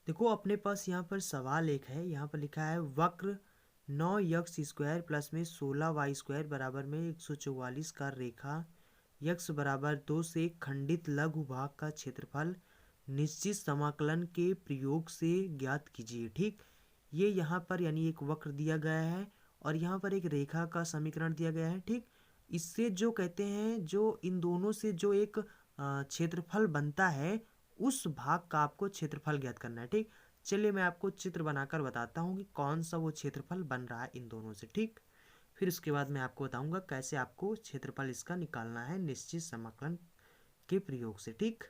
देखो अपने पास यहाँ पर सवाल एक है, यहाँ पर लिखा है वक्र 9x² प्लस में 16y² बराबर में 144 का रेखा यक्स बराबर 2 से खंडित लघु भाग का क्षेत्रफल निश्चित समाकलन के प्रयोग से ज्ञात कीजिए। ठीक, ये यहाँ पर यानी एक वक्र दिया गया है और यहाँ पर एक रेखा का समीकरण दिया गया है। ठीक, इससे जो कहते हैं, जो इन दोनों से जो एक क्षेत्रफल बनता है, उस भाग का आपको क्षेत्रफल ज्ञात करना है। ठीक, चलिए मैं आपको चित्र बनाकर बताता हूँ कि कौन सा वो क्षेत्रफल बन रहा है इन दोनों से। ठीक, फिर उसके बाद मैं आपको बताऊंगा कैसे आपको क्षेत्रफल इसका निकालना है निश्चित समाकलन के प्रयोग से। ठीक,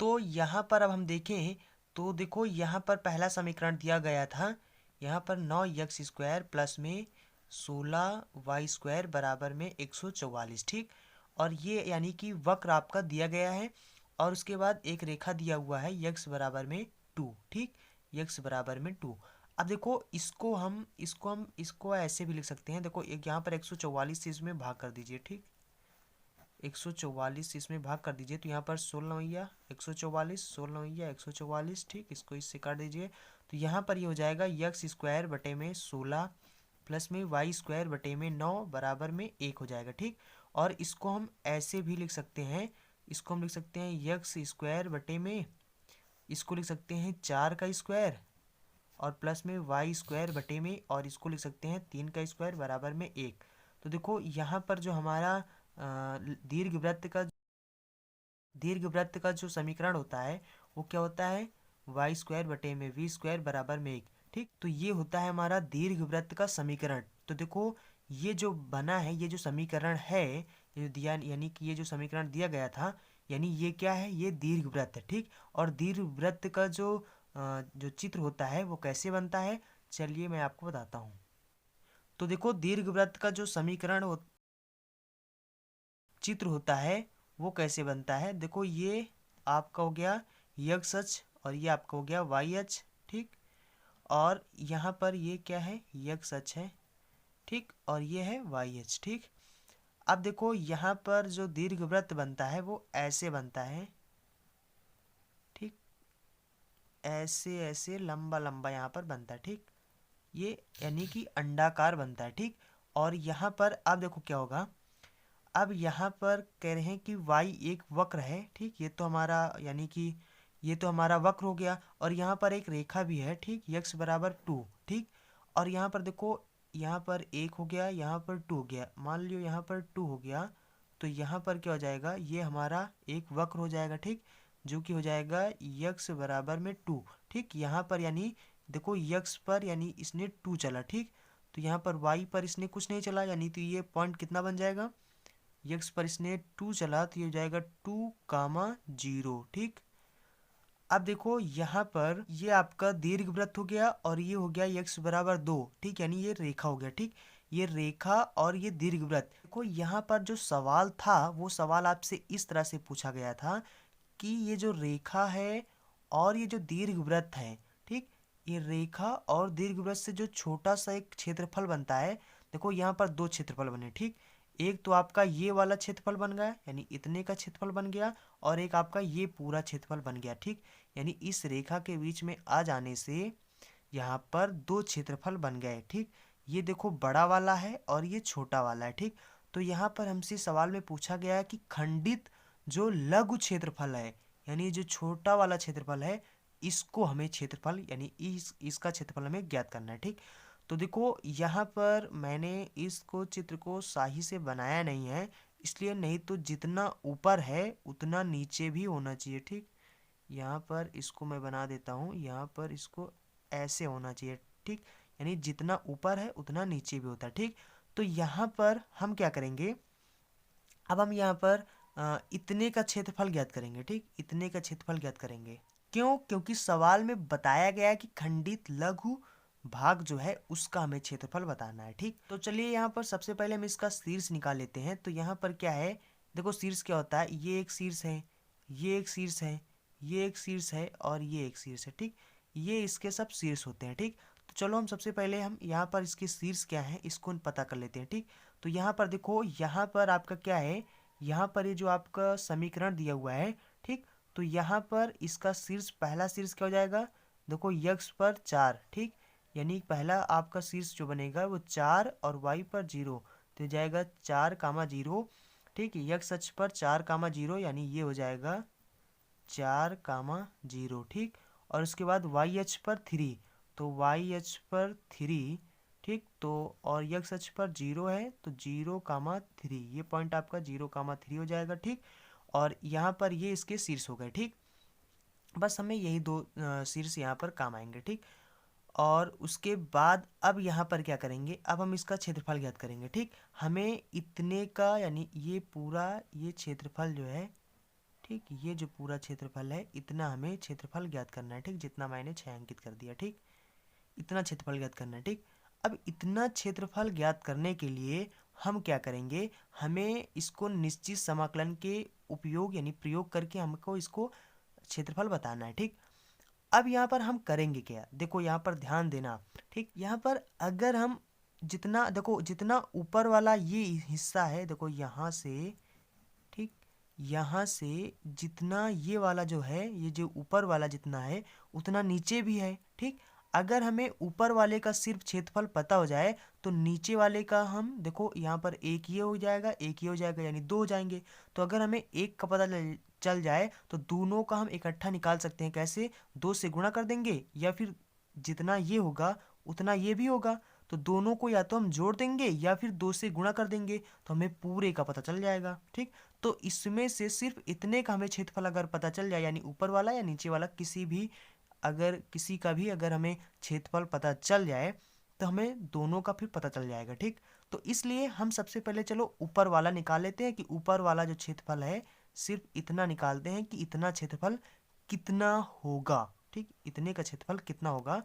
तो यहाँ पर अब हम देखें तो देखो यहाँ पर पहला समीकरण दिया गया था, यहाँ पर 9x² प्लस में 16y² बराबर में 144। ठीक, और ये यानी कि वक्र आपका दिया गया है और उसके बाद एक रेखा दिया हुआ है यक्स बराबर में 2। ठीक, यक्स बराबर में 2। अब देखो इसको ऐसे भी लिख सकते हैं। देखो एक यहाँ पर 144 से इसमें भाग कर दीजिए। ठीक, 144 इसमें भाग कर दीजिए तो यहाँ पर 16 144 16 144। ठीक, इसको इससे काट दीजिए तो यहाँ पर ये हो जाएगा x² बटे में 16 प्लस में y² बटे में 9 बराबर में 1 हो जाएगा। ठीक, और इसको हम ऐसे भी लिख सकते हैं, इसको हम लिख सकते हैं x² बटे में, इसको लिख सकते हैं 4 का स्क्वायर और प्लस में y² बटे में, और इसको लिख सकते हैं 3 का स्क्वायर बराबर में 1। तो देखो यहाँ पर जो हमारा दीर्घवृत्त का जो समीकरण होता है वो क्या होता है, y² बटे में v² बराबर में 1। ठीक, तो ये होता है हमारा दीर्घवृत्त का समीकरण। तो देखो ये जो बना है, ये जो समीकरण है, ये दिया यानी कि ये जो समीकरण दिया गया था, यानी ये क्या है, ये दीर्घवृत्त है। ठीक, और दीर्घवृत्त का जो चित्र होता है वो कैसे बनता है, चलिए मैं आपको बताता हूँ। तो देखो दीर्घवृत्त का जो चित्र होता है वो कैसे बनता है। देखो ये आपका हो गया यक्स अक्ष और ये आपका हो गया वाई अक्ष। ठीक, और यहाँ पर ये क्या है, यक्स अक्ष है। ठीक, और ये है वाई अक्ष। ठीक, अब देखो यहाँ पर जो दीर्घवृत्त बनता है वो ऐसे बनता है। ठीक, ऐसे ऐसे लंबा लंबा यहाँ पर बनता है। ठीक, ये यानी कि अंडाकार बनता है। ठीक, और यहाँ पर अब देखो क्या होगा, अब यहाँ पर कह रहे हैं कि y एक वक्र है। ठीक, ये तो हमारा यानी कि ये तो हमारा वक्र हो गया और यहाँ पर एक रेखा भी है। ठीक, x बराबर 2। ठीक, और यहाँ पर देखो, यहाँ पर 1 हो गया, यहाँ पर 2 हो गया, मान लियो यहाँ पर 2 हो गया तो यहाँ पर क्या हो जाएगा, ये हमारा एक वक्र हो जाएगा। ठीक, जो कि हो जाएगा x बराबर में 2। ठीक, यहाँ पर यानी देखो x पर यानी इसने 2 चला। ठीक, तो यहाँ पर y पर इसने कुछ नहीं चला, यानी तो ये पॉइंट कितना बन जाएगा, यक्स पर इसने 2 चला तो ये हो जाएगा 2, 0। ठीक, अब देखो यहाँ पर ये आपका दीर्घवृत्त हो गया और ये हो गया यक्स बराबर 2। ठीक, यानी ये रेखा हो गया। ठीक, ये रेखा और ये दीर्घवृत्त। देखो यहाँ पर जो सवाल था वो सवाल आपसे इस तरह से पूछा गया था कि ये जो रेखा है और ये जो दीर्घवृत्त है, ठीक, ये रेखा और दीर्घवृत्त से जो छोटा सा एक क्षेत्रफल बनता है, देखो यहाँ पर दो क्षेत्रफल बने। ठीक, एक तो आपका ये वाला क्षेत्रफल बन गया यानी इतने का क्षेत्रफल बन गया और एक आपका ये पूरा क्षेत्रफल बन गया। ठीक, यानी इस रेखा के बीच में आ जाने से यहाँ पर दो क्षेत्रफल बन गए। ठीक, ये देखो बड़ा वाला है और ये छोटा वाला है। ठीक, तो यहाँ पर हमसे सवाल में पूछा गया है कि खंडित जो लघु क्षेत्रफल है, यानी जो छोटा वाला क्षेत्रफल है, इसको हमें क्षेत्रफल यानी इसका क्षेत्रफल हमें ज्ञात करना है। ठीक, तो देखो यहाँ पर मैंने इसको चित्र को सही से बनाया नहीं है, इसलिए नहीं तो जितना ऊपर है उतना नीचे भी होना चाहिए। ठीक, यहाँ पर इसको मैं बना देता हूँ, यहाँ पर इसको ऐसे होना चाहिए। ठीक, यानी जितना ऊपर है उतना नीचे भी होता है। ठीक, तो यहाँ पर हम क्या करेंगे, अब हम यहाँ पर इतने का क्षेत्रफल ज्ञात करेंगे। ठीक, इतने का क्षेत्रफल ज्ञात करेंगे। क्यों, क्योंकि सवाल में बताया गया है कि खंडित लघु भाग जो है उसका हमें क्षेत्रफल बताना है। ठीक, तो चलिए यहाँ पर सबसे पहले हम इसका शीर्ष निकाल लेते हैं। तो यहाँ पर क्या है, देखो शीर्ष क्या होता है, ये एक शीर्ष है, ये एक शीर्ष है, ये एक शीर्ष है और ये एक शीर्ष है। ठीक, ये इसके सब शीर्ष होते हैं। ठीक, तो चलो हम सबसे पहले हम यहाँ पर इसके शीर्ष क्या है इसको पता कर लेते हैं। ठीक, तो यहाँ पर देखो, यहाँ पर आपका क्या है, यहाँ पर ये जो आपका समीकरण दिया हुआ है, ठीक, तो यहाँ पर इसका शीर्ष, पहला शीर्ष क्या हो जाएगा, देखो यक्स पर 4, ठीक, यानी पहला आपका शीर्ष जो बनेगा वो 4 और वाई पर 0, तो जाएगा 4, 0, ठीक, यक्स अक्ष पर 4, 0, यानी ये हो जाएगा 4, 0, ठीक। और उसके बाद वाई अक्ष पर 3, तो वाई अक्ष पर 3, ठीक, तो और यक्स अक्ष पर 0 है तो 0, 3, ये पॉइंट आपका 0, 3 हो जाएगा, ठीक। और यहाँ पर ये इसके शीर्ष हो गए, ठीक। बस हमें यही दो शीर्ष यहाँ पर काम आएंगे, ठीक। और उसके बाद अब यहाँ पर क्या करेंगे, अब हम इसका क्षेत्रफल ज्ञात करेंगे, ठीक। हमें इतने का यानी ये पूरा ये क्षेत्रफल जो है, ठीक, ये जो पूरा क्षेत्रफल है इतना हमें क्षेत्रफल ज्ञात करना है, ठीक, जितना मैंने 6 अंकित कर दिया, ठीक, इतना क्षेत्रफल ज्ञात करना है, ठीक। अब इतना क्षेत्रफल ज्ञात करने के लिए हम क्या करेंगे, हमें इसको निश्चित समाकलन के उपयोग यानी प्रयोग करके हमको इसको क्षेत्रफल बताना है, ठीक। अब यहाँ पर हम करेंगे क्या, देखो यहाँ पर ध्यान देना, ठीक। यहाँ पर अगर हम जितना, देखो जितना ऊपर वाला ये हिस्सा है, देखो यहाँ से, ठीक, यहाँ से जितना ये वाला जो है, ये जो ऊपर वाला जितना है उतना नीचे भी है, ठीक। अगर हमें ऊपर वाले का सिर्फ क्षेत्रफल पता हो जाए तो नीचे वाले का हम, देखो यहाँ पर एक ये हो जाएगा, एक ये हो जाएगा, यानी 2 हो जाएंगे। तो अगर हमें एक का पता चल जाए तो दोनों का हम इकट्ठा निकाल सकते हैं, कैसे, 2 से गुणा कर देंगे या फिर जितना ये होगा उतना ये भी होगा, तो दोनों को या तो हम जोड़ देंगे या फिर 2 से गुणा कर देंगे, तो हमें पूरे का पता चल जाएगा, ठीक। तो इसमें से सिर्फ इतने का हमें क्षेत्रफल अगर पता चल जाए, यानी ऊपर वाला या नीचे वाला किसी भी, अगर किसी का भी अगर हमें क्षेत्रफल पता चल जाए तो हमें दोनों का फिर पता चल जाएगा, ठीक। तो इसलिए हम सबसे पहले चलो ऊपर वाला निकाल लेते हैं कि ऊपर वाला जो क्षेत्रफल है सिर्फ इतना निकालते हैं कि इतना क्षेत्रफल कितना होगा, ठीक, इतने का क्षेत्रफल कितना होगा।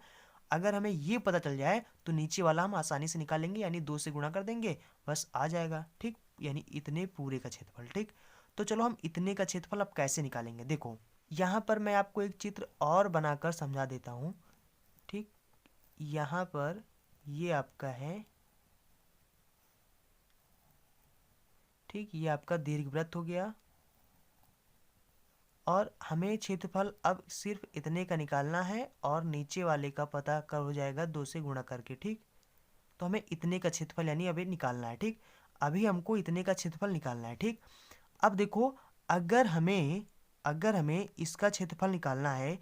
अगर हमें ये पता चल जाए तो नीचे वाला हम आसानी से निकालेंगे, यानी 2 से गुणा कर देंगे, बस आ जाएगा, ठीक, यानी इतने पूरे का क्षेत्रफल, ठीक। तो चलो हम इतने का क्षेत्रफल अब कैसे निकालेंगे, देखो यहाँ पर मैं आपको एक चित्र और बनाकर समझा देता हूँ, ठीक। यहाँ पर ये आपका है, ठीक, ये आपका दीर्घवृत्त हो गया और हमें क्षेत्रफल अब सिर्फ इतने का निकालना है और नीचे वाले का पता कर हो जाएगा 2 से गुणा करके, ठीक। तो हमें इतने का क्षेत्रफल यानी अभी निकालना है, ठीक। अभी हमको इतने का क्षेत्रफल निकालना है, ठीक। अब देखो अगर हमें इसका क्षेत्रफल निकालना है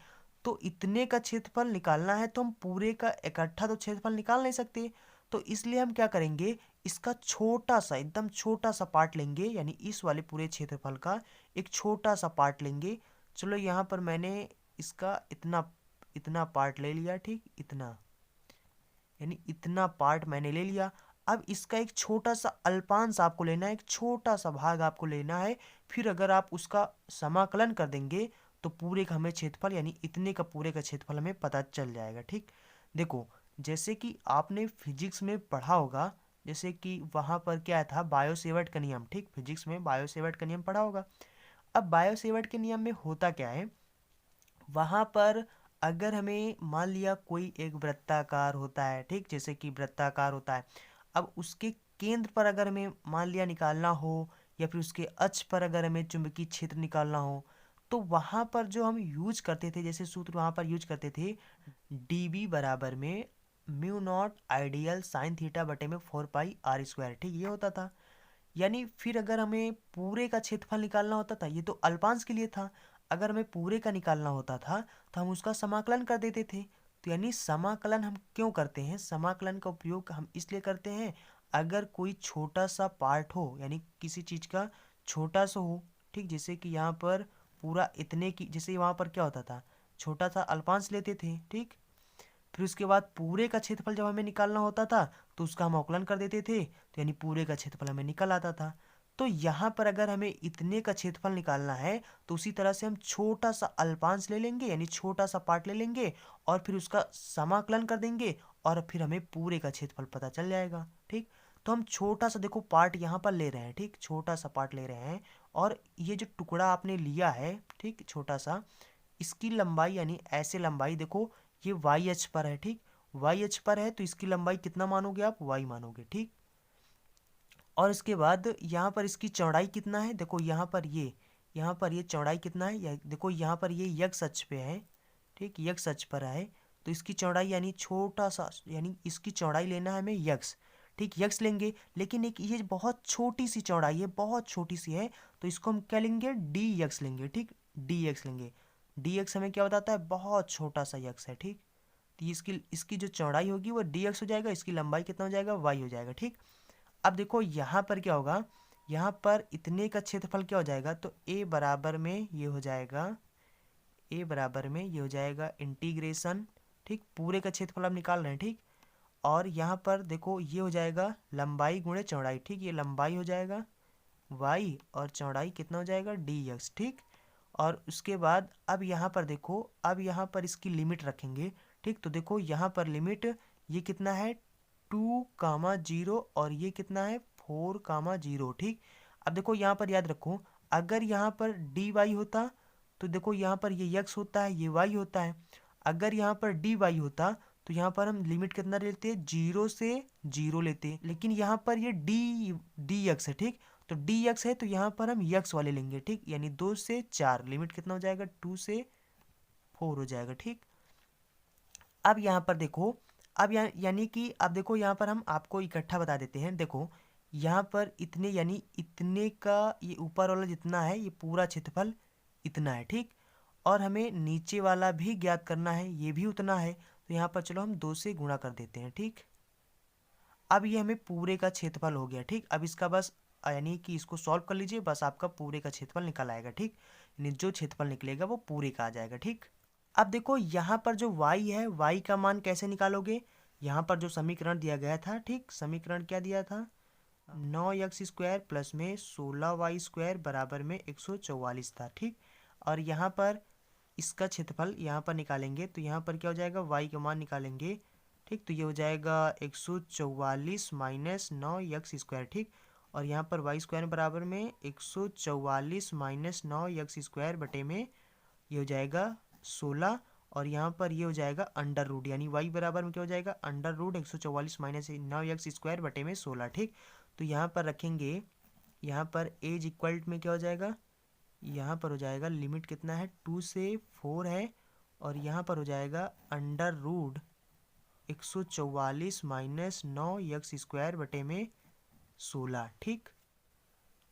तो इतने का क्षेत्रफल निकालना है तो हम पूरे का इकट्ठा तो क्षेत्रफल निकाल नहीं सकते, तो इसलिए हम क्या करेंगे, इसका छोटा सा एकदम छोटा सा पार्ट लेंगे, यानी इस वाले पूरे क्षेत्रफल का एक छोटा सा पार्ट लेंगे। चलो यहाँ पर मैंने इसका इतना इतना पार्ट ले लिया, ठीक, इतना, यानी इतना पार्ट मैंने ले लिया। अब इसका एक छोटा सा अल्पांश आपको लेना है, एक छोटा सा भाग आपको लेना है, फिर अगर आप उसका समाकलन कर देंगे तो पूरे का हमें क्षेत्रफल यानी इतने का पूरे का क्षेत्रफल हमें पता चल जाएगा, ठीक। देखो जैसे कि आपने फिजिक्स में पढ़ा होगा, जैसे कि वहाँ पर क्या था, बायो-सेवर्ट का नियम, ठीक, फिजिक्स में बायो-सेवर्ट का नियम पढ़ा होगा। अब बायो-सेवर्ट के नियम में होता क्या है, वहाँ पर अगर हमें मान लिया कोई एक वृत्ताकार होता है, ठीक, जैसे कि वृत्ताकार होता है, अब उसके केंद्र पर अगर हमें मान लिया निकालना हो या फिर उसके अक्ष पर अगर हमें चुंबकीय क्षेत्र निकालना हो तो वहाँ पर जो हम यूज करते थे, जैसे सूत्र वहाँ पर यूज करते थे, dB बराबर में mu naught ideal sine theta बटे में 4πr², ठीक, ये होता था। यानी फिर अगर हमें पूरे का क्षेत्रफल निकालना होता था, ये तो अल्पांश के लिए था, अगर हमें पूरे का निकालना होता था तो हम उसका समाकलन कर देते थे। तो यानी समाकलन हम क्यों करते हैं, समाकलन का उपयोग हम इसलिए करते हैं अगर कोई छोटा सा पार्ट हो, यानी किसी चीज़ का छोटा सा हो, ठीक, जैसे कि यहाँ पर पूरा इतने की, जैसे वहाँ पर क्या होता था, छोटा सा अल्पांश लेते थे, ठीक, फिर उसके बाद पूरे का क्षेत्रफल जब हमें निकालना होता था तो उसका हम अवकलन कर देते थे, तो यानी पूरे का क्षेत्रफल हमें निकल आता था। तो यहाँ पर अगर हमें इतने का क्षेत्रफल निकालना है तो उसी तरह से हम छोटा सा अल्पांश ले लेंगे, यानी छोटा सा पार्ट ले लेंगे और फिर उसका समाकलन कर देंगे और फिर हमें पूरे का क्षेत्रफल पता चल जाएगा, ठीक। तो हम छोटा सा देखो पार्ट यहाँ पर ले रहे हैं, ठीक, छोटा सा पार्ट ले रहे हैं और ये जो टुकड़ा आपने लिया है, ठीक, छोटा सा, इसकी लंबाई यानी ऐसे लंबाई देखो ये वाई अक्ष पर है, ठीक, वाई अक्ष पर है तो इसकी लंबाई कितना मानोगे आप, वाई मानोगे, ठीक। और इसके बाद यहाँ पर इसकी चौड़ाई कितना है, देखो यहाँ पर यहाँ पर ये चौड़ाई कितना है, देखो यहाँ पर ये यक्स अक्ष पे है, ठीक, यक्स अक्ष पर है, तो इसकी चौड़ाई यानी छोटा सा, यानी इसकी चौड़ाई लेना है हमें यक्स, ठीक, यक्स लेंगे, लेकिन एक ये बहुत छोटी सी चौड़ाई है, बहुत छोटी सी है, तो इसको हम क्या लेंगे, डी यक्स लेंगे, ठीक, डी यक्स लेंगे। डी यक्स हमें क्या बताता है, बहुत छोटा सा यक्स है, ठीक, तो इसकी इसकी जो चौड़ाई होगी वो डी यक्स हो जाएगा, इसकी लंबाई कितना हो जाएगा, वाई हो जाएगा, ठीक। अब देखो यहाँ पर क्या होगा, यहाँ पर इतने का क्षेत्रफल क्या हो जाएगा, तो ए बराबर में ये हो जाएगा, ए बराबर में ये हो जाएगा इंटीग्रेशन, ठीक, पूरे का क्षेत्रफल हम निकाल रहे हैं, ठीक, और यहाँ पर देखो ये हो जाएगा लंबाई गुणे चौड़ाई, ठीक, ये लंबाई हो जाएगा वाई और चौड़ाई कितना हो जाएगा डी एक्स, ठीक। और उसके बाद अब यहाँ पर देखो, अब यहाँ पर इसकी लिमिट रखेंगे, ठीक, तो देखो यहाँ पर लिमिट ये कितना है 2, 0 और ये कितना है 4, 0, ठीक। अब देखो यहाँ पर याद रखो, अगर यहाँ पर डी वाई होता तो देखो यहाँ पर ये यक्स होता है, ये वाई होता है, अगर यहाँ पर डी वाई होता तो यहाँ पर हम लिमिट कितना लेते हैं, 0 से 0 लेते हैं, लेकिन यहाँ पर ये डी एक्स है, ठीक, तो डी एक्स है तो यहाँ पर हम यक्स वाले लेंगे, ठीक, यानी 2 से 4, लिमिट कितना हो जाएगा 2 से 4 हो जाएगा, ठीक। अब यहाँ पर देखो, अब यानी कि अब देखो यहाँ पर हम आपको इकट्ठा बता देते हैं, देखो यहाँ पर इतने यानी इतने का ये ऊपर वाला जितना है ये पूरा क्षेत्रफल इतना है, ठीक, और हमें नीचे वाला भी ज्ञात करना है, ये भी उतना है, तो यहाँ पर चलो हम 2 से गुणा कर देते हैं, ठीक। अब ये हमें पूरे का क्षेत्रफल हो गया, ठीक। अब इसका बस यानी कि इसको सॉल्व कर लीजिए, बस आपका पूरे का क्षेत्रफल निकल आएगा, ठीक, यानी जो क्षेत्रफल निकलेगा वो पूरे का आ जाएगा, ठीक। अब देखो यहाँ पर जो y है, y का मान कैसे निकालोगे, यहाँ पर जो समीकरण दिया गया था, ठीक, समीकरण क्या दिया था, 9x² प्लस में 16y² बराबर में 144 था, ठीक। और यहाँ पर इसका क्षेत्रफल यहाँ पर निकालेंगे तो यहाँ पर क्या हो जाएगा, y का मान निकालेंगे, ठीक, तो ये हो जाएगा 144 माइनस 9x², ठीक, और यहाँ पर y² बराबर में 144 माइनस 9x² बटे में ये हो जाएगा 16, और यहाँ पर ये हो जाएगा अंडर रूट, यानी y बराबर में क्या हो जाएगा, अंडर रूट 144 माइनस 9x² बटे में 16, ठीक। तो यहाँ पर रखेंगे, यहाँ पर एज इक्वल में क्या हो जाएगा, यहाँ पर हो जाएगा लिमिट कितना है 2 से 4 है, और यहाँ पर हो जाएगा अंडर रूट 144 माइनस 9x² बटे में 16, ठीक।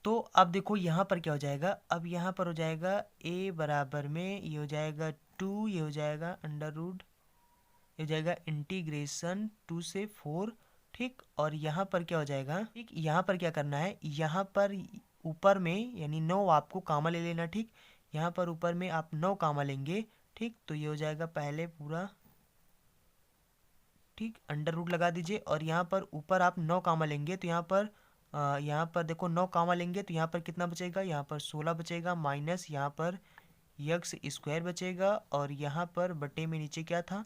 तो अब देखो यहाँ पर क्या हो जाएगा, अब यहाँ पर हो जाएगा a बराबर में ये हो जाएगा 2, ये हो जाएगा अंडर रूट, ये हो जाएगा इंटीग्रेशन 2 से 4, ठीक, और यहाँ पर क्या हो जाएगा, ठीक, यहाँ पर क्या करना है, यहाँ पर ऊपर में यानी 9 आपको कामा ले लेना, ठीक, यहाँ पर ऊपर में आप 9 कामा लेंगे, ठीक, तो ये हो जाएगा पहले पूरा, ठीक, अंडर रूट लगा दीजिए, और यहाँ पर ऊपर आप 9 कामा लेंगे तो यहाँ पर देखो 9 कामा लेंगे तो यहाँ पर कितना बचेगा, यहाँ पर 16 बचेगा, माइनस यहाँ पर x² बचेगा, और यहाँ पर बटे में नीचे क्या था,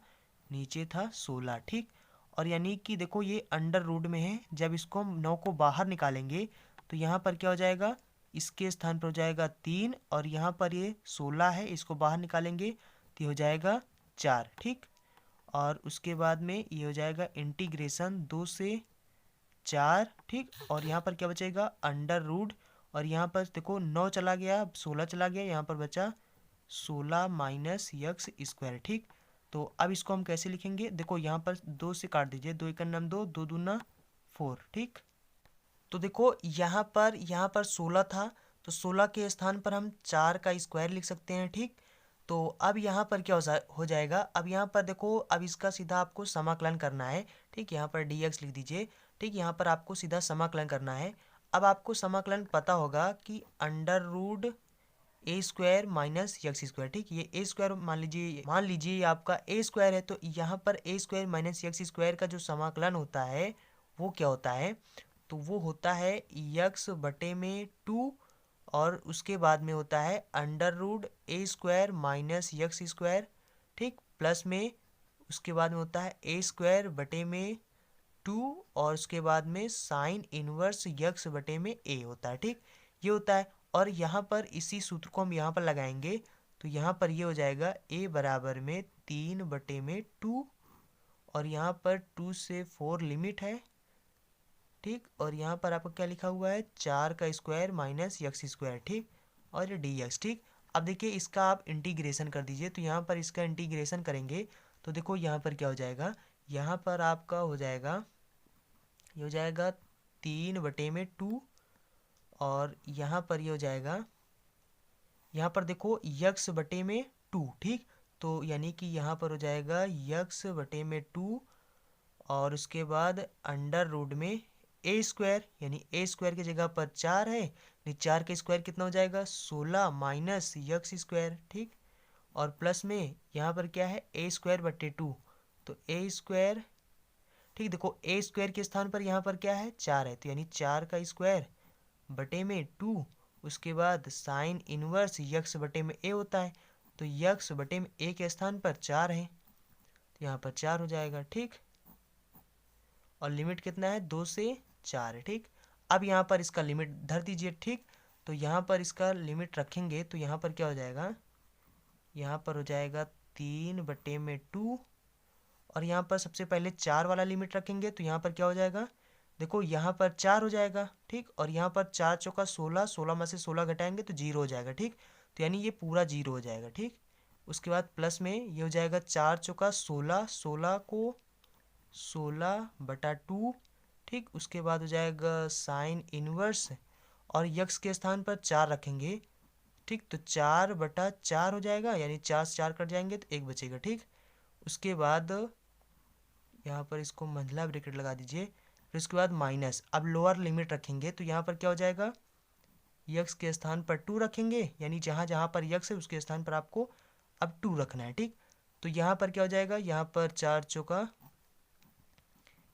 नीचे था 16, ठीक। और यानी कि देखो ये अंडर रूट में है, जब इसको हम 9 को बाहर निकालेंगे तो यहाँ पर क्या हो जाएगा, इसके स्थान पर हो जाएगा 3, और यहाँ पर ये 16 है, इसको बाहर निकालेंगे तो ये हो जाएगा 4, ठीक। और उसके बाद में ये हो जाएगा इंटीग्रेशन 2 से 4, ठीक, और यहाँ पर क्या बचेगा अंडर रूट, और यहाँ पर देखो 9 चला गया, 16 चला गया, यहाँ पर बचा 16 माइनस x², ठीक। तो अब इसको हम कैसे लिखेंगे, देखो यहाँ पर 2 से काट दीजिए, 2 1 9 2, 2 दूना 4, ठीक। तो देखो यहाँ पर 16 था, तो 16 के स्थान पर हम 4 का स्क्वायर लिख सकते हैं, ठीक। तो अब यहाँ पर क्या हो जाएगा, अब यहाँ पर देखो, अब इसका सीधा आपको समाकलन करना है, ठीक, यहाँ पर dx लिख दीजिए, ठीक, यहाँ पर आपको सीधा समाकलन करना है। अब आपको समाकलन पता होगा कि under root a² minus x², ठीक, ये a² मान लीजिए ये आपका a² है, तो यहाँ पर a² माइनस x² का जो समाकलन होता है वो क्या होता है, तो वो होता है x बटे में 2, और उसके बाद में होता है under root a² minus x², ठीक, प्लस में उसके बाद में होता है a² बटे में 2, और उसके बाद में साइन इनवर्स x बटे में a होता है, ठीक, ये होता है। और यहाँ पर इसी सूत्र को हम यहाँ पर लगाएंगे तो यहाँ पर ये हो जाएगा a बराबर में 3 बटे में 2, और यहाँ पर 2 से 4 लिमिट है, ठीक, और यहाँ पर आपका क्या लिखा हुआ है 4 का स्क्वायर माइनस x², ठीक, और ये dx, ठीक। अब देखिए इसका आप इंटीग्रेशन कर दीजिए, तो यहाँ पर इसका इंटीग्रेशन करेंगे तो देखो यहाँ पर क्या हो जाएगा, यहाँ पर आपका हो जाएगा, ये हो जाएगा 3/2, और यहाँ पर ये हो जाएगा, यहाँ पर देखो x/2, ठीक। तो यानी कि यहाँ पर हो जाएगा x/2, और उसके बाद अंडर रूट में ए स्क्वायर, यानी ए स्क्वायर की जगह पर 4 है, यानी 4 का स्क्वायर कितना हो जाएगा 16 माइनस यक्स स्क्वायर, ठीक। और प्लस में यहाँ पर क्या है a²/2, तो ए स्क्वायर, ठीक। देखो ए स्क्वायर के स्थान पर यहाँ पर क्या है 4 है, तो यानी 4 का स्क्वायर बटे में 2, उसके बाद साइन इनवर्स यक्स बटे में ए होता है, तो यक्स बटे में ए के स्थान पर 4 है, तो यहाँ पर 4 हो जाएगा, ठीक। और लिमिट कितना है 2 से 4 है, ठीक। अब यहाँ पर इसका लिमिट धर दीजिए, ठीक। तो यहाँ पर इसका लिमिट रखेंगे तो यहाँ पर क्या हो जाएगा, यहाँ पर हो जाएगा 3/2, और यहाँ पर सबसे पहले 4 वाला लिमिट रखेंगे तो यहाँ पर क्या हो जाएगा, देखो यहाँ पर 4 हो जाएगा, ठीक। और यहाँ पर 4 चौका 16, 16 में से 16 घटाएंगे तो 0 हो जाएगा, ठीक। तो यानी ये पूरा 0 हो जाएगा, ठीक। उसके बाद प्लस में ये हो जाएगा 4 चौका 16, 16 को 16/2, ठीक। उसके बाद हो जाएगा साइन इनवर्स, और यक्स के स्थान पर 4 रखेंगे, ठीक। तो 4/4 हो जाएगा, यानी 4 से 4 कट जाएंगे तो 1 बचेगा, ठीक। उसके बाद यहाँ पर इसको मंझला ब्रैकेट लगा दीजिए, फिर उसके बाद माइनस, अब लोअर लिमिट रखेंगे तो यहाँ पर क्या हो जाएगा, यक्स के स्थान पर 2 रखेंगे, यानी जहाँ जहाँ पर यक्स है उसके स्थान पर आपको अब 2 रखना है, ठीक। तो यहाँ पर क्या हो जाएगा, यहाँ पर 4 चौका,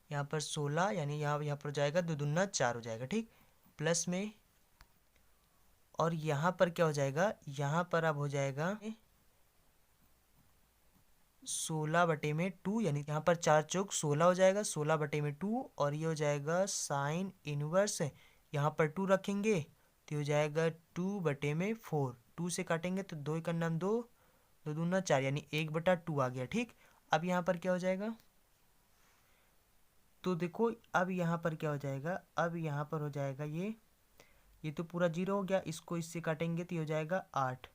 यहाँ पर 16, यानी यहाँ पर हो जाएगा 2 दूना 4 हो जाएगा, ठीक। प्लस में, और यहाँ पर क्या हो जाएगा, यहाँ पर अब हो जाएगा 16/2, यानी यहाँ पर 4 चौक 16 हो जाएगा, 16/2, और ये हो जाएगा साइन इनवर्स, यहाँ पर 2 रखेंगे तो हो जाएगा 2/4, 2 से काटेंगे तो 2 का नाम 2, 2 दूना 4, यानी 1/2 आ गया, ठीक। अब यहाँ पर क्या हो जाएगा, तो देखो अब यहाँ पर क्या हो जाएगा, अब यहाँ पर हो जाएगा ये तो पूरा 0 हो गया, इसको इससे काटेंगे तो ये हो जाएगा 8,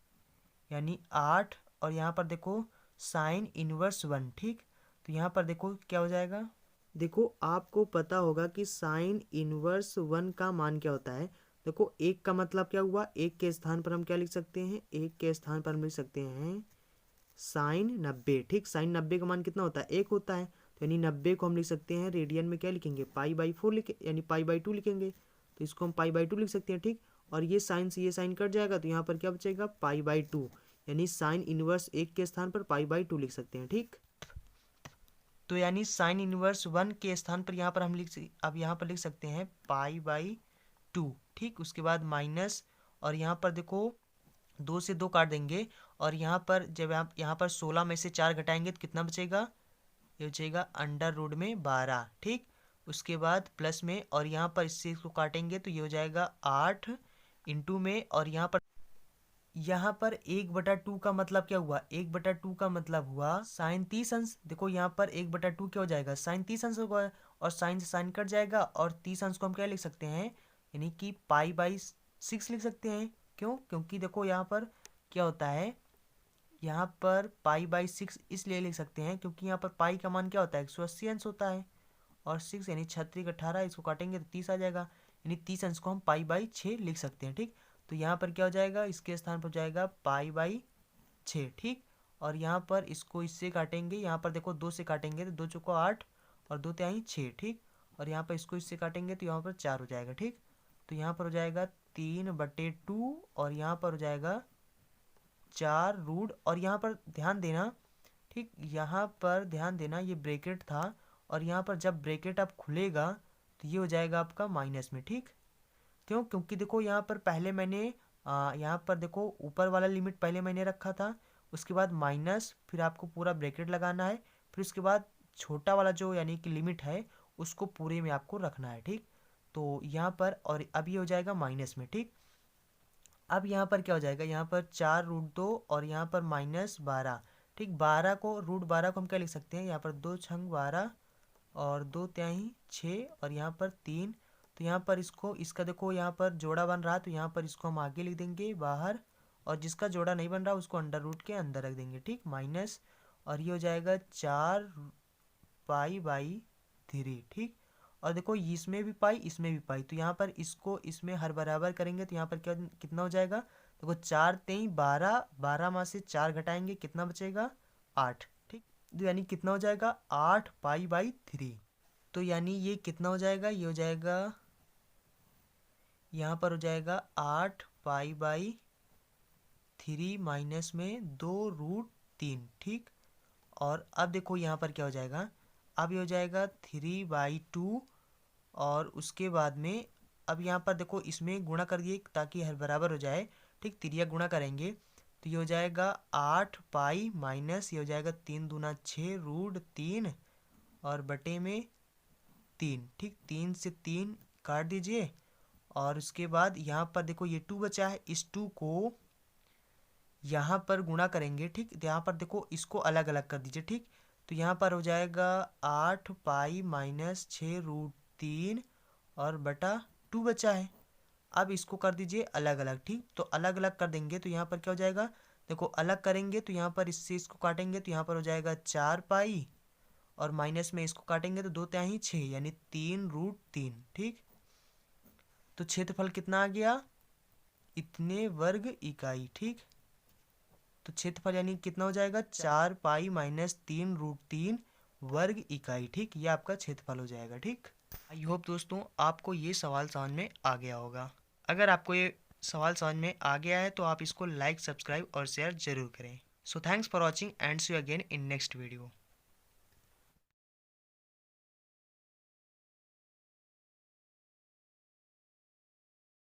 यानी 8, और यहाँ पर देखो साइन इनवर्स 1, ठीक। तो यहाँ पर देखो क्या हो जाएगा, देखो आपको पता होगा कि साइन इनवर्स 1 का मान क्या होता है। देखो 1 का मतलब क्या हुआ, 1 के स्थान पर हम क्या लिख सकते हैं, 1 के स्थान पर हम लिख सकते हैं साइन 90, ठीक। साइन 90 का मान कितना होता है 1 होता है, तो यानी 90 को हम लिख सकते हैं रेडियन में क्या लिखेंगे π/4 लिखे, यानी π/2 लिखेंगे, तो इसको हम π/2 लिख सकते हैं, ठीक। और ये साइन से ये साइन कट जाएगा तो यहाँ पर क्या बचेगा π/2, यानी साइन इनवर्स 1 के स्थान पर π/2 लिख सकते हैं, ठीक। तो यानी साइन इनवर्स 1 के स्थान पर यहाँ पर हम अब यहाँ पर लिख सकते हैं π/2, ठीक। उसके बाद माइनस, और यहाँ पर देखो 2 से 2 काट देंगे, और यहाँ पर जब आप यहाँ पर 16 में से 4 घटाएंगे तो कितना बचेगा, ये बचेगा अंडर रूट में 12, ठीक। उसके बाद प्लस में, और यहाँ पर इससे इसको काटेंगे तो ये हो जाएगा 8 इंटू में, और यहाँ पर 1/2 का मतलब क्या हुआ, 1/2 का मतलब हुआ साइन 30 अंश। देखो यहाँ पर 1/2 क्या हो जाएगा साइन 30 अंश होगा, और साइन से साइन कट जाएगा, और 30 अंश को हम क्या लिख सकते हैं, यानी कि π/6 लिख सकते हैं। क्यों, क्योंकि देखो यहाँ पर क्या होता है, यहाँ पर π/6 इसलिए लिख सकते हैं क्योंकि यहाँ पर पाई का मान क्या होता है 180 अंश होता है, और 6 यानी 36 18, इसको काटेंगे तो 30 आ जाएगा, यानी 30 अंश को हम π/6 लिख सकते हैं, ठीक। तो यहाँ पर क्या हो जाएगा, इसके स्थान पर जाएगा π/6, ठीक। और यहाँ पर इसको इससे काटेंगे, यहाँ पर देखो 2 से काटेंगे तो 2 चौको 8, और 2 तिहाई 6, ठीक। और यहाँ पर इसको इससे काटेंगे तो यहाँ पर 4 हो जाएगा, ठीक। तो यहाँ पर हो जाएगा 3/2, और यहाँ पर हो जाएगा 4 रूट, और यहाँ पर ध्यान देना, ठीक, यहाँ पर ध्यान देना ये ब्रैकेट था, और यहाँ पर जब ब्रैकेट आप खुलेगा तो ये हो जाएगा आपका माइनस में, ठीक। क्यों, क्योंकि देखो यहाँ पर पहले मैंने यहाँ पर देखो ऊपर वाला लिमिट पहले मैंने रखा था, उसके बाद माइनस, फिर आपको पूरा ब्रैकेट लगाना है, फिर उसके बाद छोटा वाला जो यानी कि लिमिट है उसको पूरे में आपको रखना है, ठीक। तो यहाँ पर, और अब ये हो जाएगा माइनस में, ठीक। अब यहाँ पर क्या हो जाएगा, यहाँ पर 4√2, और यहाँ पर -12, ठीक। 12 को √12 को हम क्या लिख सकते हैं, यहाँ पर 2 छंग 12, और 2 तिहाई 6, और यहाँ पर 3, तो यहाँ पर इसका देखो यहाँ पर जोड़ा बन रहा, तो यहाँ पर इसको हम आगे लिख देंगे बाहर, और जिसका जोड़ा नहीं बन रहा उसको अंडर रूट के अंदर रख देंगे, ठीक, माइनस, और ये हो जाएगा 4 पाई/3, ठीक। और देखो इसमें भी पाई इसमें भी पाई, तो यहाँ पर इसको इसमें हर बराबर करेंगे तो यहाँ पर क्या कितना हो जाएगा, देखो 4×3=12, 12 में से 4 घटाएंगे कितना बचेगा 8, ठीक। तो यानी कितना हो जाएगा 8 पाई/3। तो यानी ये कितना हो जाएगा, ये हो जाएगा यहाँ पर हो जाएगा 8 पाई/3 माइनस में 2√3, ठीक। और अब देखो यहाँ पर क्या हो जाएगा, अब ये हो जाएगा 3/2, और उसके बाद में अब यहाँ पर देखो इसमें गुणा कर दिए ताकि हर बराबर हो जाए, ठीक, तिरिया गुणा करेंगे तो ये हो जाएगा 8 पाई माइनस ये हो जाएगा 3×2=6√3 और बटे में 3, ठीक, 3 से 3 काट दीजिए। और उसके बाद यहाँ पर देखो ये 2 बचा है, इस 2 को यहाँ पर गुणा करेंगे, ठीक। यहाँ पर देखो इसको अलग अलग कर दीजिए, ठीक। तो यहाँ पर हो जाएगा 8 पाई-6√3 और बटा 2 बचा है। अब इसको कर दीजिए अलग अलग, ठीक। तो अलग अलग कर देंगे तो यहाँ पर क्या हो जाएगा, देखो अलग करेंगे तो यहाँ पर इससे इसको काटेंगे तो यहाँ पर हो जाएगा 4 पाई, और माइनस में इसको काटेंगे तो 2×3=6 यानी 3√3, ठीक। तो क्षेत्रफल कितना आ गया, इतने वर्ग इकाई, ठीक। तो क्षेत्रफल यानी कितना हो जाएगा 4 पाई माइनस 3√3 वर्ग इकाई, ठीक। ये आपका क्षेत्रफल हो जाएगा, ठीक। आई होप दोस्तों आपको ये सवाल समझ में आ गया होगा। अगर आपको ये सवाल समझ में आ गया है तो आप इसको लाइक, सब्सक्राइब और शेयर जरूर करें। So thanks for watching and see you again in next video.